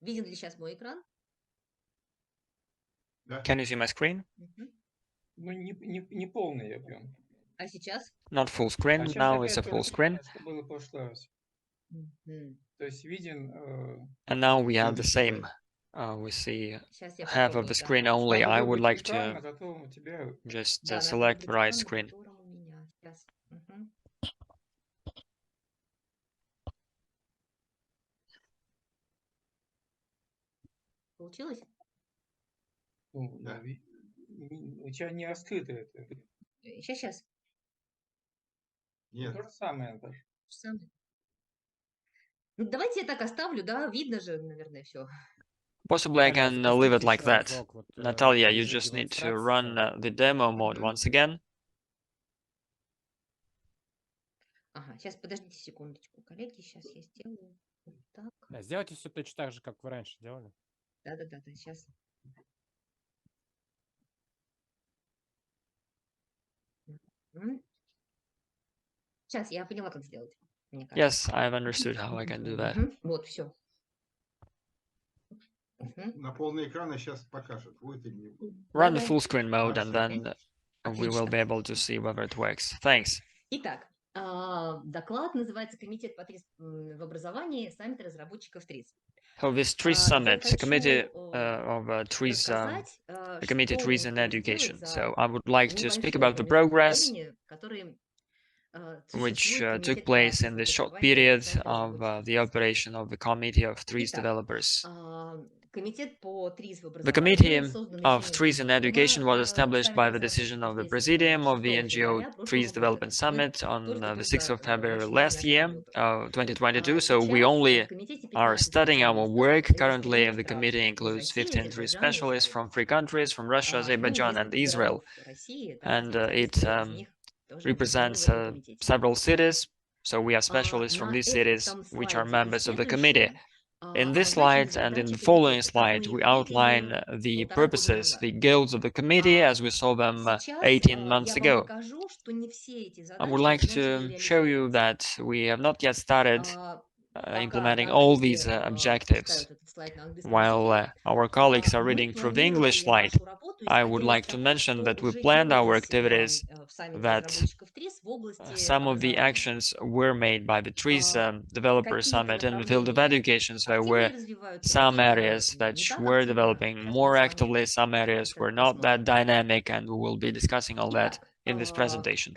Виден ли сейчас мой экран? Can you see my screen? Ну, не полный объем. А сейчас? Not full screen. А сейчас Now it's опять a то full же screen. самое, что было в прошлый раз. То есть виден... And now we have the same. We see Сейчас я half of попробую, the да. screen only. Надо I would выбрать like экран, to а зато у тебя... just Да, надо select выбрать the right экран, на screen. котором у меня сейчас. Получилось? Ну, Да. у тебя не раскрыто это. Сейчас. То же самое, Наташа. Самое. Ну, давайте я так оставлю, да, видно же, наверное, все. Possibly I can leave it like that. Natalia, you just need to run the demo mode once again. Ага, сейчас подождите секундочку, коллеги, сейчас я сделаю вот так. Да, сделайте все точно так же, как вы раньше делали. Да, сейчас. Сейчас, я поняла, как сделать. Yes, I've understood how I can do that. Вот, все. На полный экран сейчас покажет, будет или не будет. Run the full screen mode and then we will Отлично. be able to see whether it works. Thanks. Итак, доклад называется «Комитет по ТРИС в образовании. Саммит разработчиков ТРИС». So this TRIS Summit, Committee of TRIS, the Committee TRIS in Education. So I would like to speak about the progress which took place in this short period of the operation of the Committee of TRIS developers. The Committee of TRIS in Education was established by the decision of the Presidium of the NGO TRIS Development Summit on the 6th of February last year, 2022. So we only are studying our work. Currently, the committee includes 15 TRIS specialists from 3 countries, from Russia, Azerbaijan, and Israel. And it represents several cities. So we have specialists from these cities which are members of the committee. In this slide and in the following slide, we outline the purposes, the goals of the committee as we saw them 18 months ago. I would like to show you that we have not yet started implementing all these objectives. While our colleagues are reading through the English slide, I would like to mention that we planned our activities, that some of the actions were made by the TRIS Developer Summit in the field of education. So there were some areas that were developing more actively, some areas were not that dynamic, and we will be discussing all that in this presentation.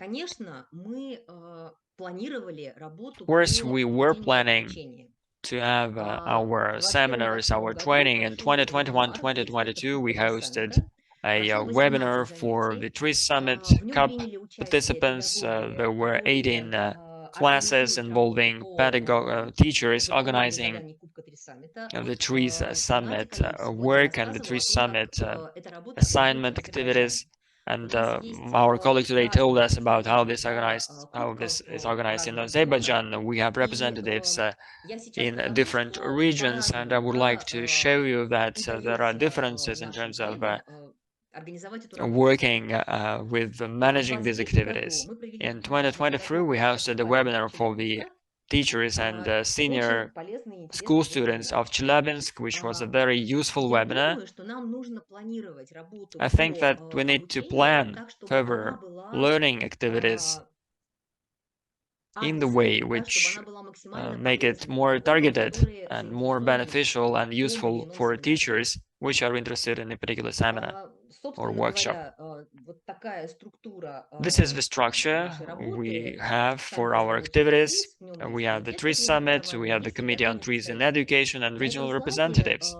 Of course, we were planning to have our seminars, our training in 2021-2022. We hosted a webinar for the TRIS Summit Cup participants. There were 18 classes involving teachers organizing the TRIS Summit work and the TRIS Summit assignment activities. And our colleague today told us about how this is organized in Azerbaijan. We have representatives in different regions, and I would like to show you that there are differences in terms of working with managing these activities. In 2023, we hosted a webinar for the teachers and senior school students of Chelyabinsk, which was a very useful webinar. I think that we need to plan further learning activities in the way which make it more targeted and more beneficial and useful for teachers which are interested in a particular seminar or workshop. This is the structure we have for our activities. We have the TRIS Summit, we have the Committee on TRIS in Education and regional representatives.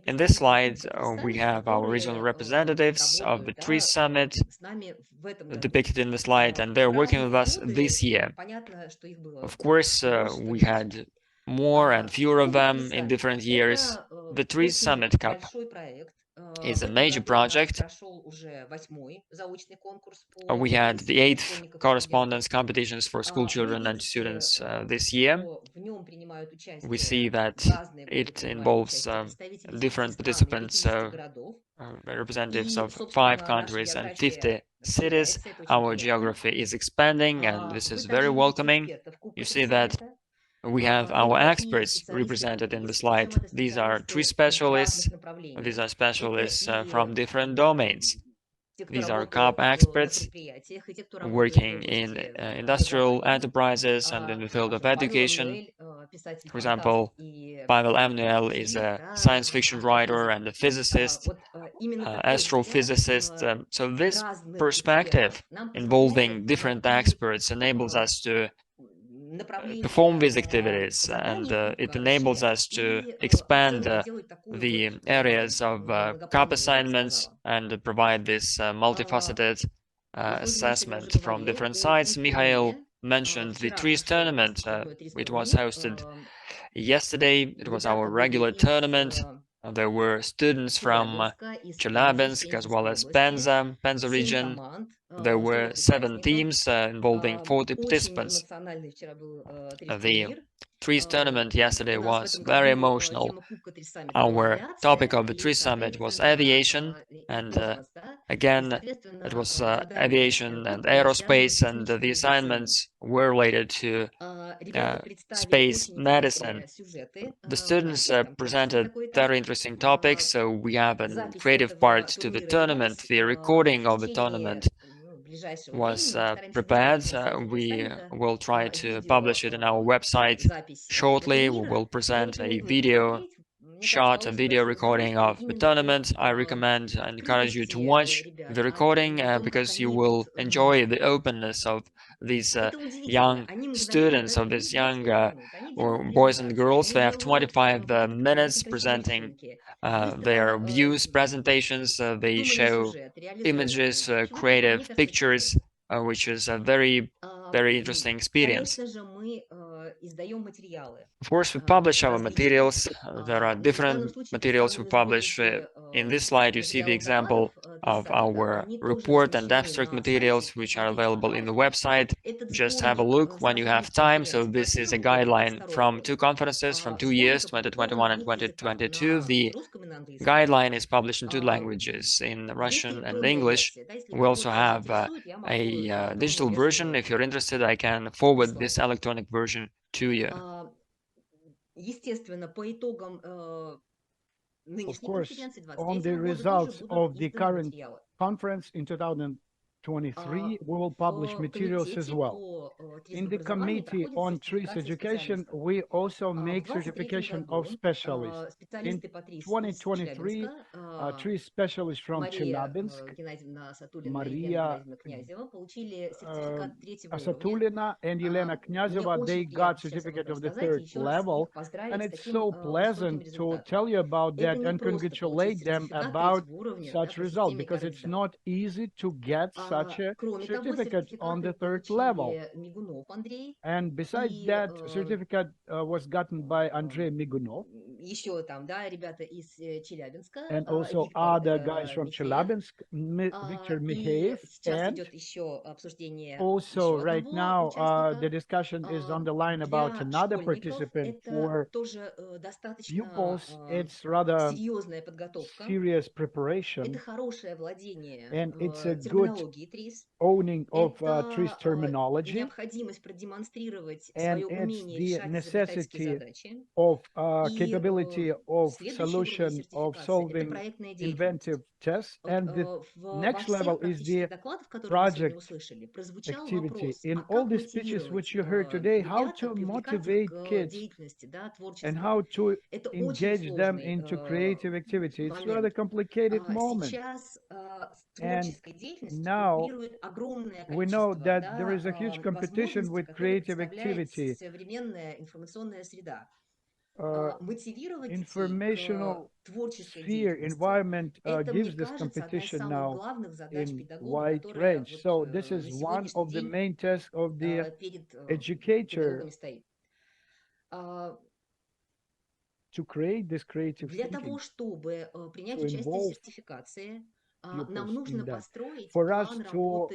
In this slide, we have our regional representatives of the TRIS Summit depicted in the slide, and they're working with us this year. Of course, we had more and fewer of them in different years. The TRIS Summit Cup is a major project. We had the 8th correspondence competitions for school children and students this year. We see that it involves different participants, representatives of 5 countries and 50 cities. Our geography is expanding, and this is very welcoming. You see that we have our experts represented in the slide. These are three specialists. These are specialists from different domains. These are CAP experts working in industrial enterprises and in the field of education. For example, Pavel Emmanuel is a science fiction writer and a physicist, astrophysicist. So this perspective involving different experts enables us to perform these activities, and it enables us to expand the areas of CAP assignments and provide this multifaceted assessment from different sides. Mikhail mentioned the TREES tournament. It was hosted yesterday. It was our regular tournament. There were students from Chelyabinsk as well as Penza region. There were 7 teams involving 40 participants. The TREES tournament yesterday was very emotional. Our topic of the TREES summit was aviation, and again, it was aviation and aerospace, and the assignments were related to space medicine. The students presented very interesting topics, so we have a creative part to the tournament. The recording of the tournament was prepared. We will try to publish it on our website shortly. We will present a video shot, a video recording of the tournament. I recommend and encourage you to watch the recording because you will enjoy the openness of these young students, of these young boys and girls. They have 25 minutes presenting their views, presentations. They show images, creative pictures, which is a very interesting experience. Of course, we publish our materials. There are different materials we publish. In this slide, you see the example of our report and abstract materials, which are available in the website. Just have a look when you have time. So this is a guideline from 2 conferences, from 2 years, 2021 and 2022. The guideline is published in 2 languages, in Russian and English. We also have a digital version. If you're interested, I can forward this electronic version to you. Of course, on the results of the current conference in 2023, we will publish materials as well. In the Committee on TREES Education, we also make certification of specialists. In 2023, TREES specialists from Chelyabinsk, Maria Asatulina and Elena Knyazeva, they got certificate of the 3rd level, and it's so pleasant to tell you about that and congratulate them about such result, because it's not easy to get such a certificate on the 3rd level. And besides that, certificate was gotten by Andrei Migunov and also other guys from Chelyabinsk, Victor Mikheyev, and also right now the discussion is on the line about another participant. For pupils, it's rather serious preparation, and it's a good owning of TREES terminology, and it's the necessity of capability of solution of solving inventive tests. And the next level is the project activity. In all the speeches which you heard today, how to motivate kids and how to engage them into creative activity. It's a rather complicated moment. And now we know that there is a huge competition with creative activity. Informational sphere environment gives this competition now in wide range. So this is one of the main tasks of the educator, to create this creative thinking, to involve pupils in that. For us to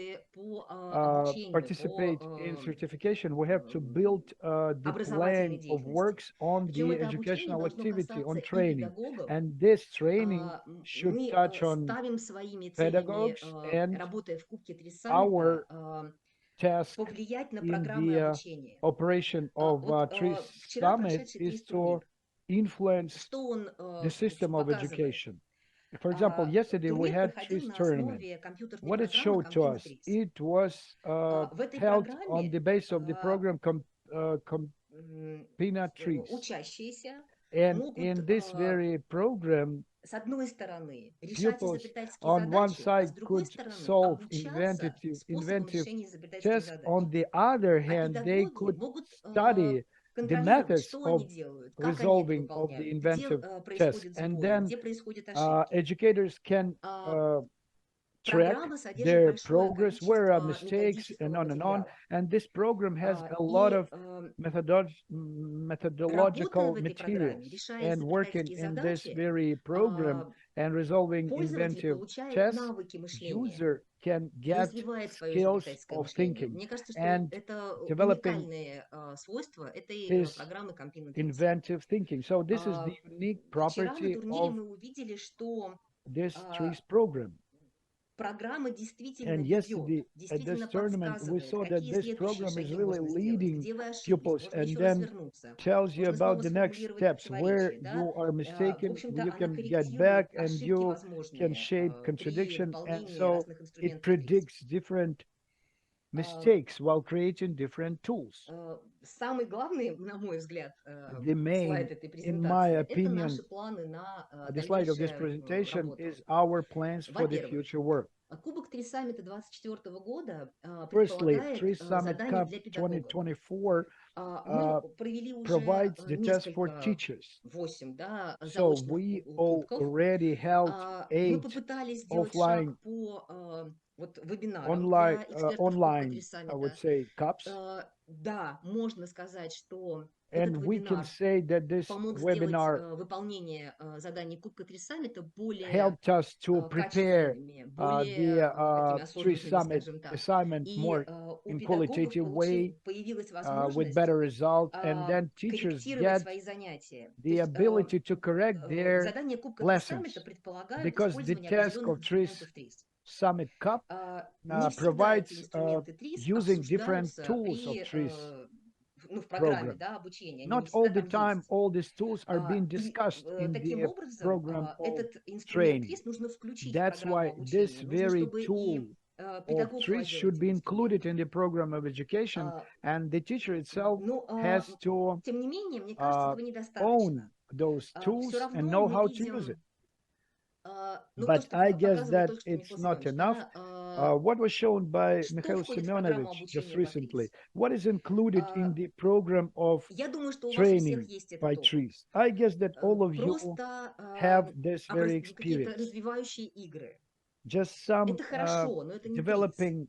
participate in certification, we have to build the plan of works on the educational activity, on training. And this training should touch on pedagogues and our task повлиять на in программы the обучения. operation of Вот TRIS вчера Summit прошедший is TRIS to турнир, influence что он the system of показывает? education. For example, yesterday we Турнир had проходил TRIS на tournament. основе компьютерной What it программы showed to Campina us, 3. it was В этой held on программе the base of the program Campina 3. учащиеся And могут in this very program, с одной стороны решать pupils изобретательские on one задачи, а с side другой could стороны solve обучаться способом inventive решения изобретательских tests. задач. On the other А hand, they педагоги could могут study the контролировать, methods что они of делают, как они это resolving of the выполняют, где inventive tests. происходят And сбои, then где происходят ошибки. educators can track Программа содержит their большое progress, where are количество mistakes, and методического on and on. материала. And this program has a lot И of methodological работая в этой программе, materials. решая And working изобретательские in this задачи, very program and resolving пользователь inventive получает tests, навыки мышления user can и get развивает свое skills изобретательское of мышление. thinking Мне кажется, что and это developing уникальное свойство этой his программы Campina 30. inventive thinking. So this is the unique Вчера на property турнире of мы увидели, что this TRIS program. программа действительно And ведет, yesterday at действительно this tournament, we подсказывает, saw that какие this следующие program is шаги really можно сделать, leading где вы ошиблись, pupils можно and еще then развернуться, tells you можно about снова the next сформулировать steps where противоречие. Да? you are В mistaken, общем-то, you она can get корректирует back and ошибки you can возможные shape при contradiction. And выполнении so разных it инструментов TRIS. predicts different mistakes while creating different tools. Самый главный, на мой взгляд, The main, слайд этой in my презентации – это opinion, наши планы на the slide of this дальнейшую presentation работу. is our plans for the Во-первых, future work. Кубок 3 саммита 2024 года Firstly, предполагает 3 Summit задание Cup для педагогов. 2024 Мы провели уже provides the test for несколько, teachers. 8, да, So заочных we кубков. already held Мы 8 попытались сделать offline, шаг по вот вебинарам для экспертов Кубка 3 online, I would саммита. say, cups. Да, можно сказать, что And этот we can вебинар say that this помог сделать webinar выполнение заданий Кубка 3 саммита более helped us to prepare качественными, более the такими 3 осознанными, Summit скажем так. assignment И more у in педагогов qualitative way появилась with возможность better result. And then teachers корректировать get свои занятия. То the есть ability to correct their задания Кубка 3 lessons саммита предполагают because the использование task определенных of 3 инструментов TRIS. Summit Cup Не всегда provides эти инструменты TRIS using different обсуждаются tools of при TRIS в программе, program. да, обучения. Они Not не all всегда the там time, есть. all these tools are being И discussed in таким the образом program of этот инструмент training. TRIS нужно включить в That's программу why this обучения. Нужно, very чтобы tool и of педагог TRIS владел should этим be included инструментом. in the program of education, and the teacher itself Но, has to тем не менее, мне кажется, этого own недостаточно. those Все tools and равно know мы how to use видим, it. ну, то, But что I guess показывал that только что it's Михаил not Семенович, enough. да, What was shown by что Mikhail входит в программу Semyonovich just обучения по recently? TRIS? What is included in the program of Я думаю, что у вас у всех training есть этот by опыт. TRIS? I guess that all of you Просто have this very какие-то experience. развивающие игры. Just some Это хорошо, но это не TRIS. developing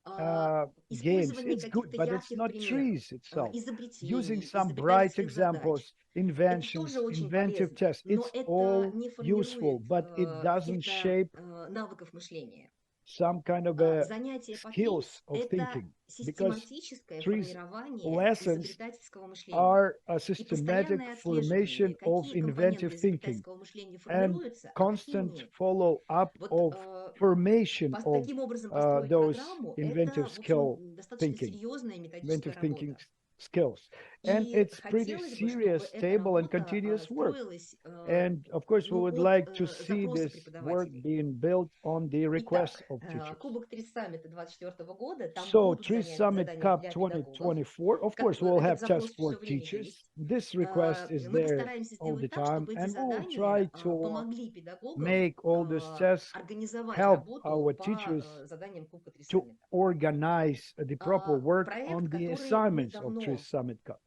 games. Использование It's good, каких-то but it's ярких not примеров, TRIS itself. Using изобретений, some bright изобретательских examples, задач. Это inventions, тоже очень inventive полезно, tests. но It's это all не useful, формирует but it doesn't каких-то shape навыков мышления. some kind of Занятия по skills TRIS – of это thinking, because систематическое TRIS формирование lessons изобретательского мышления. are a И systematic постоянное formation отслеживание, of какие inventive компоненты thinking изобретательского мышления and формируются, а какие constant нет. follow-up Вот of formation of таким образом построить those программу – inventive это, в skill общем, достаточно thinking, серьезная методическая inventive thinking работа. skills. And И it's pretty хотелось бы, чтобы serious, эта stable, and работа continuous work. строилась And of course, we ну, would от like to see запроса this work преподавателей. being built on the request Итак, of teachers. Кубок 3 саммита 2024 года, там So, будут 3 Summit задания Cup для педагогов. 2024, of course, we'll Этот have запрос tests for все время teachers. есть. This request is Мы there постараемся all the сделать так, time, чтобы эти and we will задания try to помогли педагогам make all these tests организовать help работу our по teachers заданиям Кубка 3 to саммита. organize the proper work Проект, on the который мы assignments of давно 3 Summit Cup.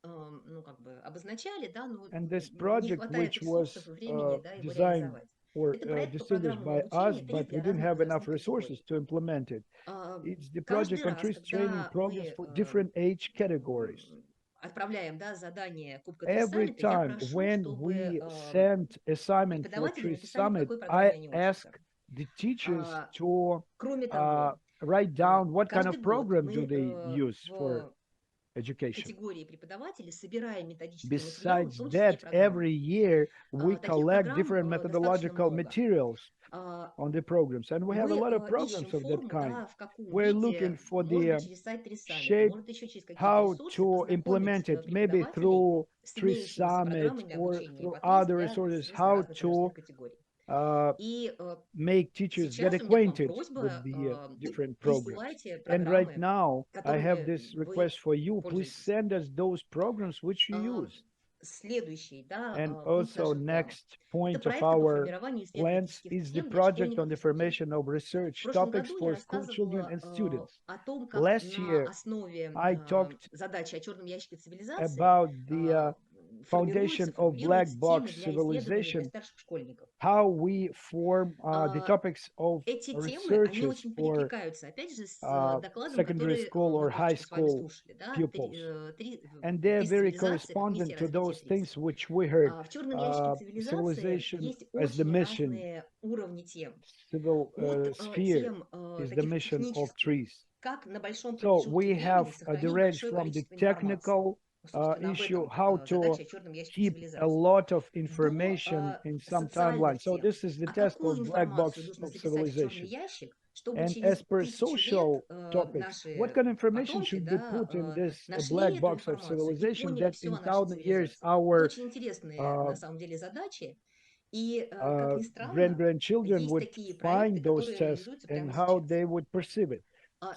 ну, как бы обозначали, да, но And this не project, хватает which was ресурсов и времени, да, его designed реализовать. or Это проект по distinguished программному by us, обучения but TRIS we для didn't разных have enough возрастных resources категорий. to implement it. It's the Каждый project on раз, TRIS training когда programs мы for different age categories. отправляем, да, задание Кубка 3 Every саммита, я time прошу, when чтобы we send assignment for преподаватели TRIS написали, в Summit, какой I программе они ask учатся. the teachers to Кроме того, write down what kind каждый of год program мы do they use for education. категории преподавателей, собираем методический материал, в Besides том числе that, программы. every year we Таких collect программ different достаточно methodological много. materials on the programs, and we have a Мы lot of ищем programs of that форму, kind. да, в каком We're виде, looking for может the быть, через сайт Три Саммита, shape, может, еще через какие-то how ресурсы, to познакомить implement it, maybe преподавателей through с Tree имеющимися Summit программами or обучения through в other для, resources, соответственно, how разных to возрастных категорий. И make teachers get сейчас у меня к вам acquainted просьба, with the different programs. присылайте And right программы, now, I have которыми this вы request for you. Please пользуетесь. send us those programs which you use. Следующий, да, And пункт also, наших планов. next Это point of проекты по our формированию plans исследовательских is the тем для project on школьников the и студентов. formation of В research прошлом topics году for я school children рассказывала and students. о том, как Last на year, основе I talked задачи о черном ящике цивилизации about the foundation формируются of black темы box для исследований для civilization, старших школьников. how we form the topics of Эти темы, они researches очень for перекликаются, опять же, с докладом, secondary который school or мы high только что с вами school слушали, да, pupils. три And they're very цивилизации как correspondent миссия to развития those ТРИС. things which we heard. В черном ящике цивилизации Civilization есть as the очень mission, разные уровни тем. civil От sphere тем is the таких mission of технических, trees. как на большом So промежутке we have времени the сохранить range большое from the количество информации. technical Собственно, об issue, этом how to задача о черном ящике keep a цивилизации. lot of До information in some социальных timeline. So тем. this is the А test какую of black box информацию нужно of записать в черный civilization. ящик, чтобы And через as per 1000 лет social topics, what наши kind of information потомки, should be put in да, this нашли black эту box of информацию и civilization поняли that все in о нашей 1,000 years цивилизации. Это our очень интересные, на самом деле, задачи. И, как ни странно, grandchildren есть would такие проекты, find those которые tests реализуются and прямо how сейчас. they would perceive it.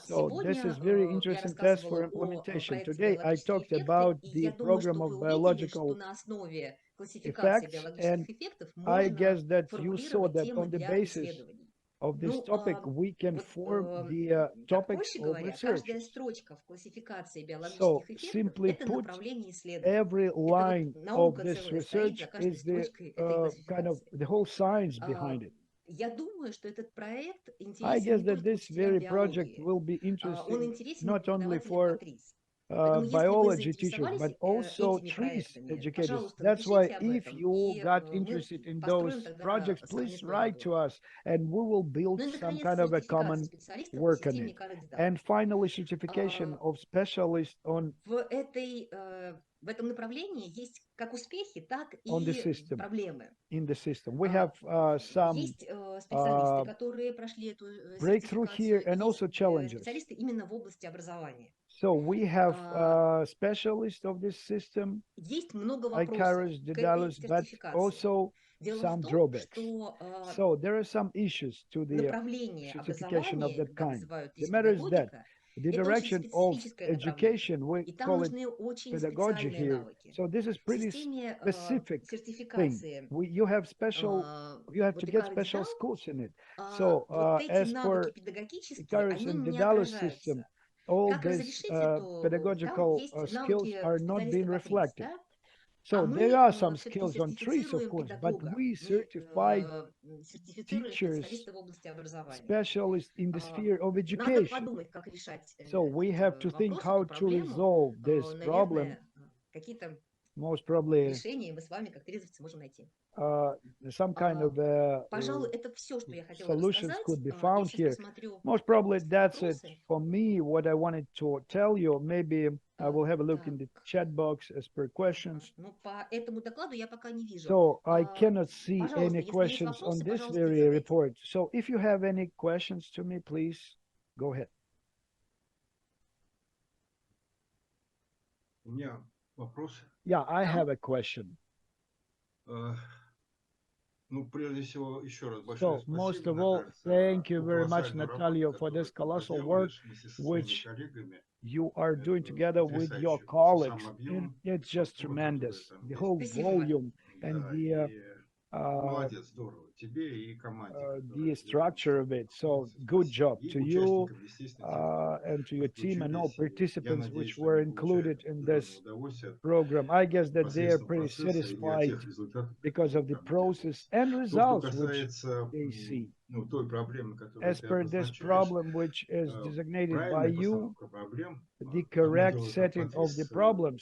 So this is Сегодня very я interesting test for рассказывала о implementation. проекте Today I биологические talked эффекты, about и the я думаю, что program вы of увидели, что biological на основе классификации effects, биологических and эффектов I можно guess that you saw формулировать that темы on the для basis исследований. of this Ну, topic we can вот form the так topics проще of говоря, каждая researches. строчка в классификации So биологических эффектов simply это put, направление исследования. every Это вот line of наука this целая стоит за research каждой is the строчкой этой kind of классификации. the whole science behind it. Я думаю, что этот проект I интересен guess не that только this учителям very project биологии, will be он interesting интересен not only преподавателям for по ТРИС. Поэтому, если вы biology teachers, заинтересовались but also этими trees проектами, educators. пожалуйста, That's why напишите об if этом, you и got мы interested in построим those тогда projects, please совместную write работу. to us and we will build Ну и, some наконец, kind of a сертификация common специалистов в work on системе it. коррect данных. And finally, certification of specialists on В этом направлении есть как успехи, так on the и system, проблемы. in the system. We have some Есть специалисты, которые прошли эту breakthrough here сертификацию, и and есть also challenges. специалисты именно в области образования. So we have specialists of this system, Есть много вопросов Icarus, к этой Daedalus, but сертификации. also Дело в some том, drawbacks. что So there are some issues to the направление certification of образования, that как kind. называют The здесь matter is that педагогика, the это очень direction of специфическое направление. education, we И там call it нужны очень pedagogy специальные here. навыки. So this is В pretty системе specific thing. сертификации You have special, you have вот to get Икар и special Дедал, schools in it. So вот эти as навыки for педагогические, Icarus они and не Daedalus system, отражаются. all Как these разрешить эту? Там pedagogical есть skills навыки are not being специалиста по ТРИС, reflected. да? So А there мы are some все-таки skills on trees, of сертифицируем course, but педагога, we мы certified сертифицируем teachers, специалиста в области образования. specialists in the sphere of Надо education. подумать, как решать So we have to think вопросы, how эту to проблему. resolve this problem. Наверное, какие-то Most probably решения мы с вами, как трезовцы, можем найти. some kind of Пожалуй, это все, что я хотела solutions рассказать. could be Я found сейчас here. посмотрю. Most probably that's it вопросы. for me, what I wanted to tell you. Maybe I will have a look in the chat box as per questions. Ну, по этому докладу я пока не вижу. So I cannot see Пожалуйста, any если есть questions on вопросы, this пожалуйста, very задавайте. report. So if you have any questions to me, please go ahead. У меня вопрос. Yeah, I have a question. Ну, прежде всего, еще раз So, большое спасибо, most of all, Наталья, за thank you ту very much, колоссальную Natalia, работу, for this которую ты colossal work проделываешь вместе со своими which коллегами. you are doing Это together with your потрясающе. colleagues. Сам объем, It's just структура, которая tremendous. там The есть. whole Спасибо. volume and Да, the и молодец, здорово. Тебе и команде. the structure of it. So good job И to you участникам, естественно, тех, and to your кто team and all учились. Я participants надеюсь, which что were они получают included in определенное this удовольствие от program. I guess that they are посредством pretty процесса или от satisfied тех результатов, because of которые the там делают. process and То, что results which касается they see. ну, той проблемы, которую As ты per this обозначаешь, problem which is designated by правильная you, постановка проблем, the одно correct дело, как setting of the Патрис, problems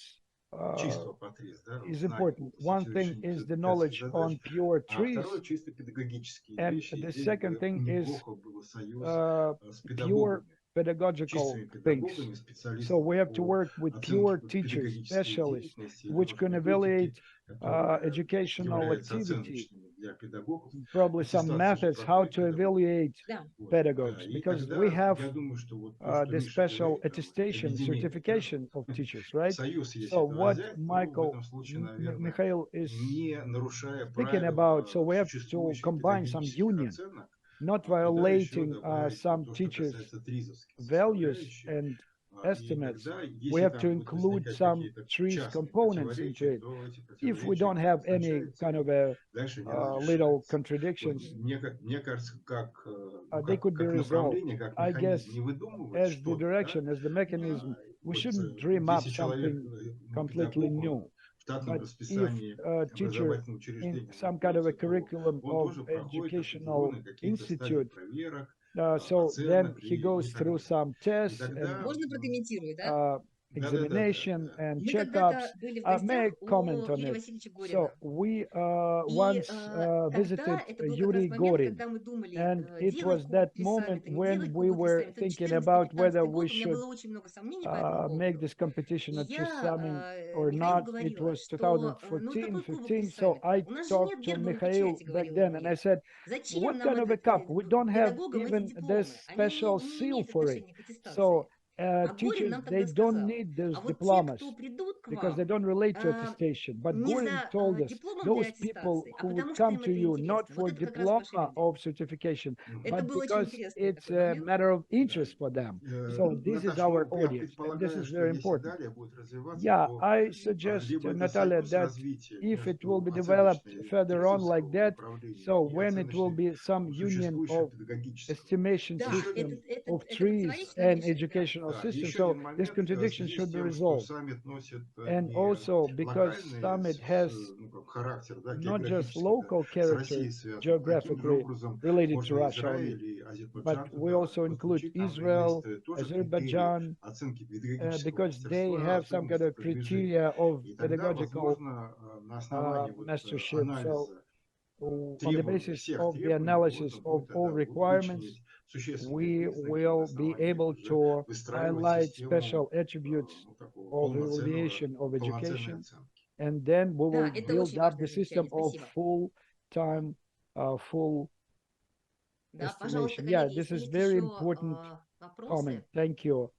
чисто Патрис, да, is знание important. области One теории thing решения is the цивилизационных knowledge задач, on pure а trees, второе чисто педагогические and вещи. И the здесь second бы thing is неплохо было союз с pure педагогами. pedagogical чистыми things. педагогами, So специалистами we have to по work with оценке pure teachers, педагогической specialists, деятельности, which can evaluate которая educational являются activity, оценочными для педагогов. probably some Аттестация же methods how проходит to педагог. evaluate Да. Вот. pedagogues, И because тогда we have я думаю, что вот то, что the Миша special говорит, там, attestation, объединение, certification of teachers, right? союз, если So это what взять, то в Michael, этом случае, наверное, Mikhail is не нарушая speaking правил about, so we have to существующих combine some педагогических union, оценок, not туда еще violating добавить some то, что teachers' касается тризовских values составляющих. and И estimates. тогда, We если have to там будут include возникать some какие-то trees частные components into противоречия, it. то эти If we противоречия don't have any обозначаются, kind и of a дальше дело little решается. Вот contradictions, мне кажется, как, they could be как resolved. направление, как I guess механизм не выдумывать as the что-то, да, direction, as the mechanism, we вот shouldn't dream up 10 человек something completely педагогу new. в штатном But if расписании a teacher образовательного in учреждения some kind of a находится, то curriculum он of тоже проходит educational определенные какие-то стадии institute, проверок, so then оценок he и goes так through далее. some И tests and тогда, Можно прокомментирую, да? examination and Мы checkups. когда-то были в May I гостях comment у on Юрия it? Васильевича Горина. So we И once тогда visited это был как раз Yuri момент, Gorin, когда мы думали, and it делать was that крупный moment саммит, не when делать we крупный were саммит. Это thinking 14-15 about whether we год, у меня should было очень много сомнений по этому make поводу. this competition И a chess я summit or Михаилу not. It говорила, was что ну 2014, какой кубок 15. без So саммита? I У нас же talked нет to гербовой Mikhail печати, back говорила then, and I мне. said, Зачем what нам kind of a этот cup? We don't have педагогам эти even this дипломы? Они special не seal имеют for it. отношения к аттестации. So А Горин teachers, нам they тогда don't сказал, need those а вот те, diplomas кто придут к because they вам, don't relate to attestation. But не Gorin за told us дипломом для those people аттестации, а who would потому что come им to это you not интересно. for Вот это как раз ваши diploma люди. of certification, Это but был очень because интересный it's такой a момент. matter of interest for them. So this is Наташа, our ну, я audience, and this предполагаю, is что very если important. далее будет развиваться, Yeah, то I suggest, либо это Natalia, союз that развития if it will между be developed оценочной further on like тризовского that, направления so и when it will оценочной be some union существующего of педагогического. estimation Да, system of это trees противоречит, нам and решать, да. educational Да, и system, еще so один this момент в contradiction связи should с be тем, что resolved. саммит носит And не also because локальный summit has ну, как характер, да, not just географический, local с character Россией связан. Таким же geographically образом, related to можно Russia only, Израиль и but Азербайджан we туда also include подключить. Там же Israel, есть тоже критерии Azerbaijan, оценки педагогического because they мастерства, have some kind особенности of продвижения. criteria of И тогда, pedagogical возможно, на основании вот mastership. So анализа on the требований, basis всех of the требований, analysis можно of будет all тогда requirements, вычленить существенные we признаки, на will be основании них able уже to выстраивать highlight систему special attributes ну, такого of evaluation of полноценной education, оценки. and then we Да, will это build очень up важное the system замечание, of спасибо. full-time, full Да, пожалуйста, estimation. Yeah, коллеги, this если is есть very еще important comment. вопросы. Thank you.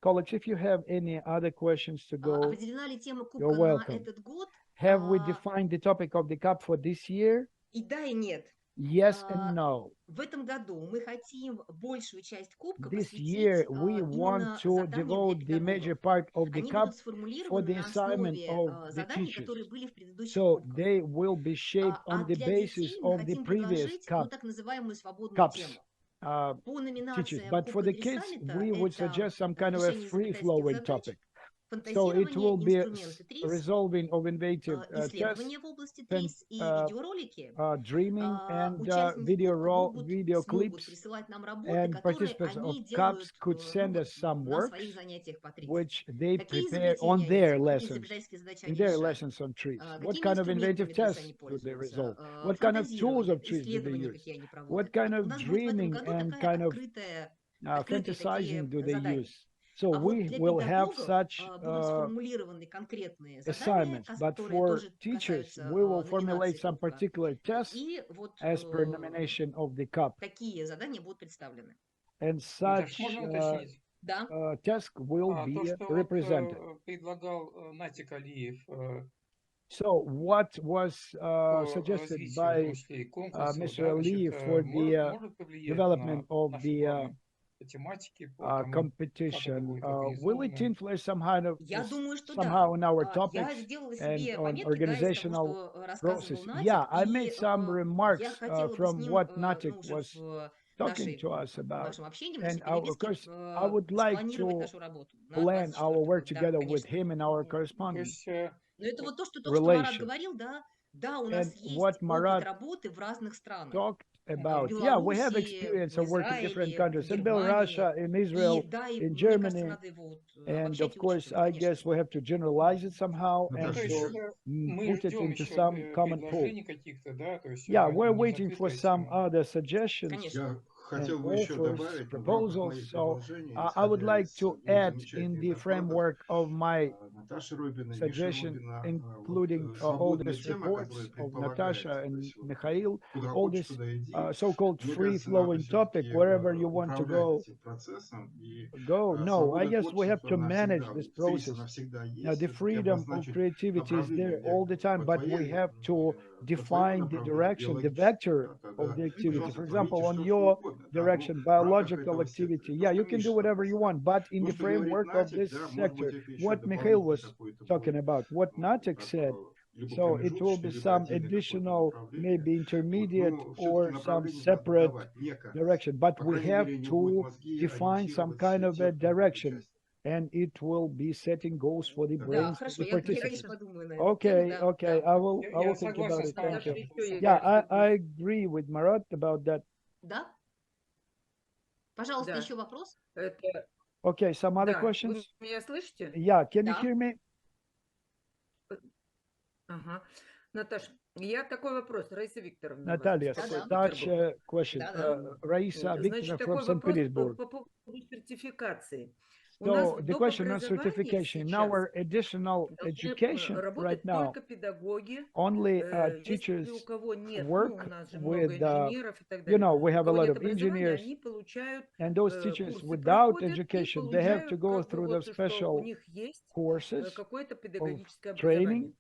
Colleagues, if you have any other questions to go, Определена ли тема you're кубка на welcome. этот год? Have we defined the topic of the cup for this year? И да, и нет. Yes and no. В этом году мы хотим большую часть кубка This посвятить year, we именно want to заданиям devote для the major педагогов. part of the Они cup будут for сформулированы the на assignment основе of the заданий, teachers. которые были в предыдущих So кубках. they will be shaped А on the для basis детей мы of the хотим previous предложить cup так называемую свободную cups. тему. По Teachers. номинациям But for Кубка the для kids, саммита we would это suggest some kind of a решение free-flowing изобретательских задач, topic. So it фантазирование, will be инструменты ТРИС, resolving of innovative tests, исследования в области ТРИС и видеоролики. dreaming and Участники video кубка video смогут clips, присылать нам работы, and которые participants of они cups делают could send us some на works своих занятиях по ТРИС. which they Какие prepare on изобретения они their делают, какие lessons, изобретательские задачи in они their решают, lessons on trees. What какими kind of innovative инструментами ТРИС tests они do they пользуются, resolve? What kind of tools фантазирование, of trees do they исследования use? какие они проводят. What kind У of нас будет в этом dreaming году and такая kind of открытые fantasizing do they задания. use? So А вот we для will have педагогов such будут сформулированы конкретные задания, assignments, but которые for тоже teachers, касаются we will formulate номинации some кубка. particular tests И вот as per nomination of the cup. такие задания будут представлены. And Так, such можно уточнить? Да. task will То, be что represented. вот предлагал Натик Алиев So what was по suggested развитию, в by том числе и конкурсов, Mr. да, Ali значит, for the может повлиять development на of наши the планы по тематике, по тому, как это competition, будет will it организовано? influence somehow Я думаю, что somehow да. on our Я topics сделала and себе on пометки, да, из того, organizational что рассказывал process? Натик, Yeah, I и made some я remarks хотела бы с from ним, what ну, Natik уже was в talking to us about. нашем общении, в And нашей of переписке course, I would like спланировать to нашу работу на plan 24 our work год. Да, together with конечно. him and our То correspondent есть Но это вот то, что Марат relation. говорил, да, да, у нас And есть what опыт Marat работы в разных странах. talked В about. Yeah, we have Беларуси, experience в of working in different Израиле, в countries, in Belarus, Германии. in И Israel, да, и in мне кажется, Germany. надо его вот And обобщать of и course, учитывать, I конечно. guess we have to generalize it somehow and Ну, то Наташа, есть to мы put it ждем into еще some common pool. предложений каких-то, да, то есть Yeah, пока we're не waiting for закрытая some тема. other suggestions. Конечно. Я хотел бы еще offers, добавить в рамках proposals. моих So предложений, I would исходя like из to двух add in замечательных the докладов framework of my Наташи Рубина и Миши suggestion, Рубина, including all свободная these тема, reports которая of предполагает, Natasha то and есть вот Mikhail, куда all хочешь, this туда иди. so-called Мне кажется, надо free-flowing topic, все-таки wherever you want to управлять go, этим процессом, и No, I свобода guess we have творчества to manage навсегда, this в ТРИС process. навсегда Now, есть, the все-таки freedom of обозначить creativity is направление there all the вектора. time, По but we твоей, have to по твоему define the направлению direction, the биологическому, vector да, of тогда, the activity. пожалуйста, For творите example, on что your угодно, да, direction, в рамках biological этого activity, сектора. То, yeah, что you can do Миша whatever you сказал. want, but in То, the что говорит framework of Натик, this да, может sector, быть, это еще what Mikhail дополнительный was какой-то talking будет, about, what Natik как, said, либо so it will be промежуточный, либо some отдельный какое-то additional, направление. maybe Вот, intermediate но все-таки or some направление надо separate давать, некое. direction, but По we крайней have мере, не будут to мозги define some kind ориентироваться of a тех, кто будет direction, участвовать. and it will be setting goals for the Да. Да, brains of хорошо, the я, participants. конечно, подумаю на эту тему, Okay, да, okay, да. I will Я think согласен about с it. Thank Маратом. you. Yeah, I agree with Marat about that. Да? Пожалуйста, Да. еще вопрос? Это, Okay, some other да, questions? вы меня слышите? Yeah, can you Да. hear me? Ага. Наташ, я такой вопрос, Раиса Викторовна. вас Natalia, беспокоит, Да-да. such Петербург. a question. Да-да. Raisa Значит, Viktorовna такой from St. вопрос Petersburg. по поводу сертификации. У нас So в the question on доп. Образовании certification. In сейчас our additional должны education right работать now, только педагоги. only Если teachers у кого нет, ну, work у нас же много with, инженеров и так you далее. know, we У have a кого lot нет of образования, engineers, они получают and those teachers курсы, without проходят и education, they have to получают go как бы through the вот, что у special них есть courses какое-то of педагогическое training образование.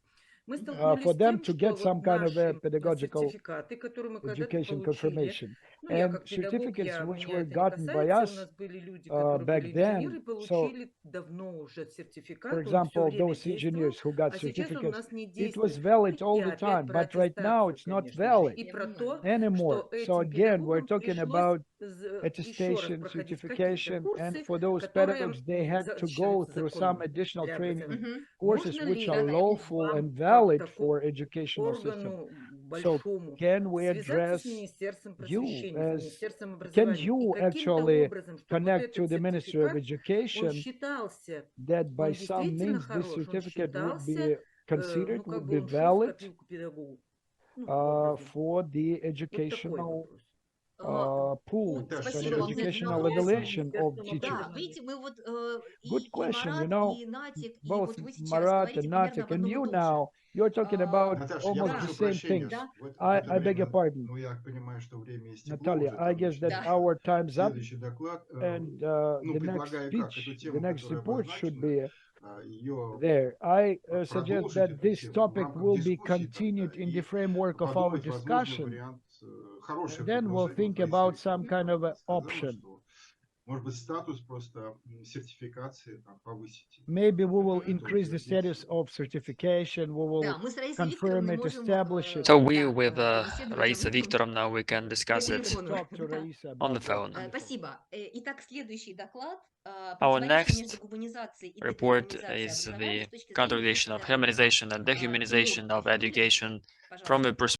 Мы столкнулись for с them тем, to что get вот some kind of a наши pedagogical сертификаты, которые мы когда-то education получили, confirmation. ну, я And как педагог, certificates which меня were это не gotten by касается, у us нас были люди, которые back были then. инженеры, So, получили давно уже for сертификат, он все example, время those действовал, engineers who got а сейчас он у certificates, нас не it was действует. valid all Я the опять time, про but right now аттестацию, it's not конечно же, valid и про то, anymore. что So этим again, we're педагогам talking пришлось about еще раз attestation, проходить какие-то certification, and курсы, for those которые pedagogues, they had to go считаются through some законными additional для training образования. Мгм. courses Можно which ли are Да-да. lawful вам, and как valid такому for educational system. органу So большому, can we связаться address с Министерством you просвещения, с as, Министерством can образования, и you каким-то actually образом, чтобы вот connect to этот the Ministry of сертификат, он education считался, that by он some действительно means this хорош, он certificate would считался, be considered, ну, как would бы be он шел в valid копилку педагогу, ну, образно. for the Вот такой educational вопрос. pool Вот, Наташа, and спасибо вам за этот educational вопрос. evaluation of Министерством teachers. Да, образования. видите, мы вот Good и question. You Марат, know, и Натик, и both вот вы сейчас Marat говорите and примерно Natik об and одном и you том же. now, you're talking about Наташа, я almost Да. the прошу same прощения. things. Вот I это beg your время, pardon, но я понимаю, что время истекло Natalia. уже, I там guess that начинается Да. our time's up, следующий доклад. and Ну, the next предлагаю как, эту speech, the тему, next которая report should обозначена, be ее there. I suggest продолжить that эту this тему в topic рамках will be дискуссии continued тогда in the и framework of our подумать возможный discussion, вариант, хорошее and then we'll предложение. think Вот Раиса about some Викторовна kind of an сказала, option. что, может быть, статус просто сертификации там повысить. Maybe we will Мгм. increase the status of certification. We will Да, мы с Раисой confirm Викторовной it, можем establish it. So we да, with побеседовать об Raisa этом Viktorovna, we can по discuss it телефону. Talk to Да. Raisa on about the that phone. on the phone. Спасибо. Итак, следующий доклад. Our Противоречие между next гуманизацией и report дегуманизацией is образования the с точки зрения contradiction of естественной humanization and природы dehumanization of технологий. education from Пожалуйста. the perspective